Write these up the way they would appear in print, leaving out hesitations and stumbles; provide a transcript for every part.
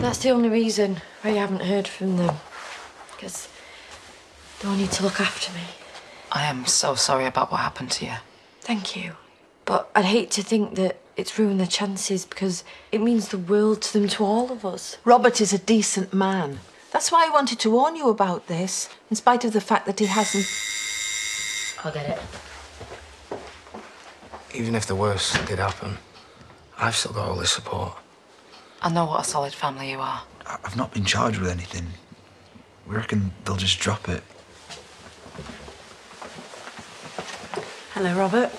That's the only reason why you haven't heard from them. Because they all need to look after me. I am so sorry about what happened to you. Thank you. But I'd hate to think that it's ruined their chances because it means the world to them, to all of us. Robert is a decent man. That's why I wanted to warn you about this, in spite of the fact that he hasn't... I'll get it. Even if the worst did happen, I've still got all this support. I know what a solid family you are. I've not been charged with anything. We reckon they'll just drop it. Hello, Robert.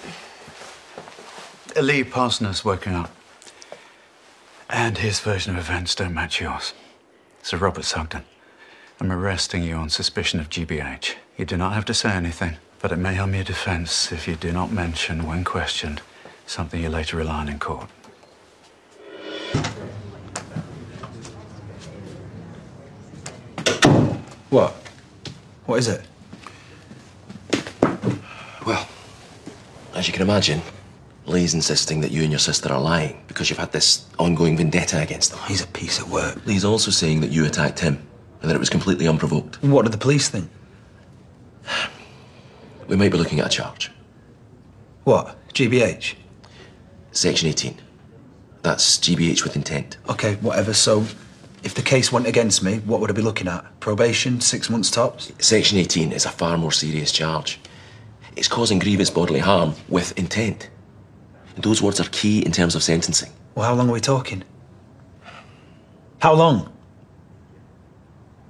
Lee Parsons woken up. And his version of events don't match yours. Sir Robert Sugden, I'm arresting you on suspicion of GBH. You do not have to say anything, but it may harm your defence if you do not mention, when questioned, something you later rely on in court. What? What is it? Well, as you can imagine, Lee's insisting that you and your sister are lying because you've had this ongoing vendetta against him. He's a piece of work. Lee's also saying that you attacked him and that it was completely unprovoked. What do the police think? We might be looking at a charge. What? GBH? Section 18. That's GBH with intent. OK, whatever. So, if the case went against me, what would I be looking at? Probation, 6 months tops? Section 18 is a far more serious charge. It's causing grievous bodily harm with intent. And those words are key in terms of sentencing. Well, how long are we talking? How long?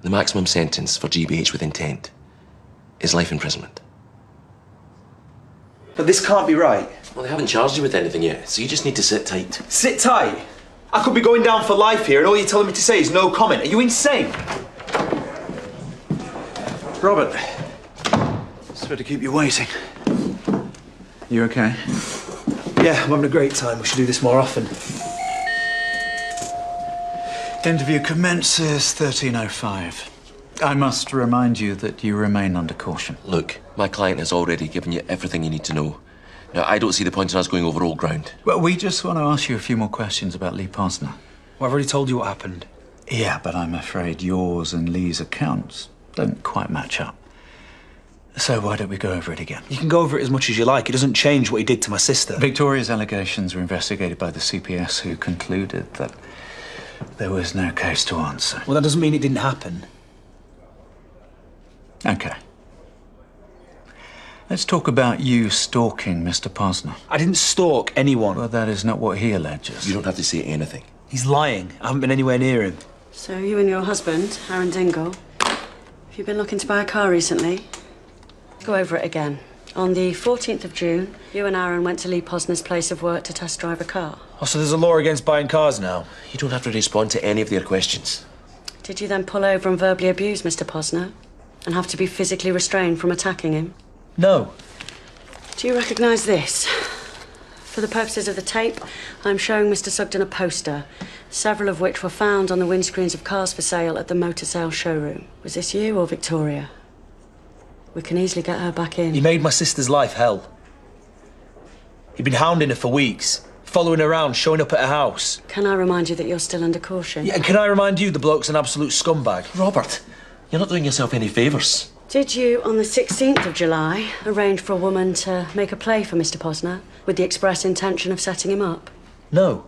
The maximum sentence for GBH with intent is life imprisonment. But this can't be right. Well, they haven't charged you with anything yet, so you just need to sit tight. Sit tight? I could be going down for life here, and all you're telling me to say is no comment. Are you insane? Robert, sorry to keep you waiting. You okay? Yeah, I'm having a great time. We should do this more often. Interview commences 13:05. I must remind you that you remain under caution. Look, my client has already given you everything you need to know. Now, I don't see the point in us going over old ground. Well, we just want to ask you a few more questions about Lee Parsons. Well, I've already told you what happened. Yeah, but I'm afraid yours and Lee's accounts don't quite match up. So why don't we go over it again? You can go over it as much as you like. It doesn't change what he did to my sister. Victoria's allegations were investigated by the CPS, who concluded that there was no case to answer. Well, that doesn't mean it didn't happen. OK. Let's talk about you stalking Mr. Parsons. I didn't stalk anyone. Well, that is not what he alleges. You don't have to say anything. He's lying. I haven't been anywhere near him. So you and your husband, Aaron Dingle, have you been looking to buy a car recently? Go over it again. On the 14th of June, you and Aaron went to Lee Posner's place of work to test drive a car. Oh, so there's a law against buying cars now? You don't have to respond to any of their questions. Did you then pull over and verbally abuse Mr. Posner and have to be physically restrained from attacking him? No. Do you recognise this? For the purposes of the tape, I'm showing Mr. Sugden a poster, several of which were found on the windscreens of cars for sale at the motor sale showroom. Was this you or Victoria? We can easily get her back in. He made my sister's life hell. He'd been hounding her for weeks, following her around, showing up at her house. Can I remind you that you're still under caution? Yeah, and can I remind you the bloke's an absolute scumbag? Robert, you're not doing yourself any favours. Did you, on the 16th of July, arrange for a woman to make a play for Mr. Posner with the express intention of setting him up? No.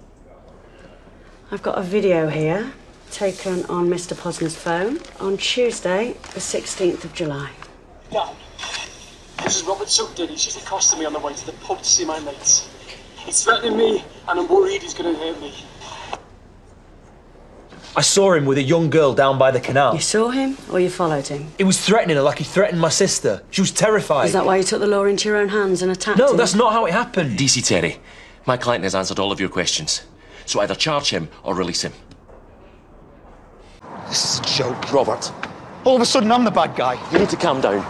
I've got a video here, taken on Mr. Posner's phone on Tuesday, the 16th of July. Dad, this is Robert Sugden. He's just accosted me on the way to the pub to see my mates. He's threatening me, and I'm worried he's going to hurt me. I saw him with a young girl down by the canal. You saw him, or you followed him? He was threatening her like he threatened my sister. She was terrified. Is that why you took the law into your own hands and attacked him? No, that's not how it happened. DC Terry, my client has answered all of your questions. So either charge him or release him. This is a joke. Robert, All of a sudden, I'm the bad guy. you need to calm down.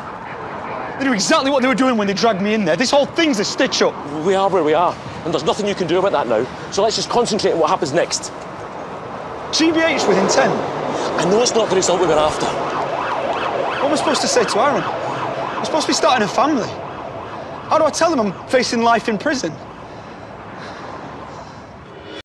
They knew exactly what they were doing when they dragged me in there. This whole thing's a stitch-up. We are where we are, and there's nothing you can do about that now. So let's just concentrate on what happens next. GBH with intent. I know it's not the result we were after. What am I supposed to say to Aaron? I'm supposed to be starting a family. How do I tell him I'm facing life in prison?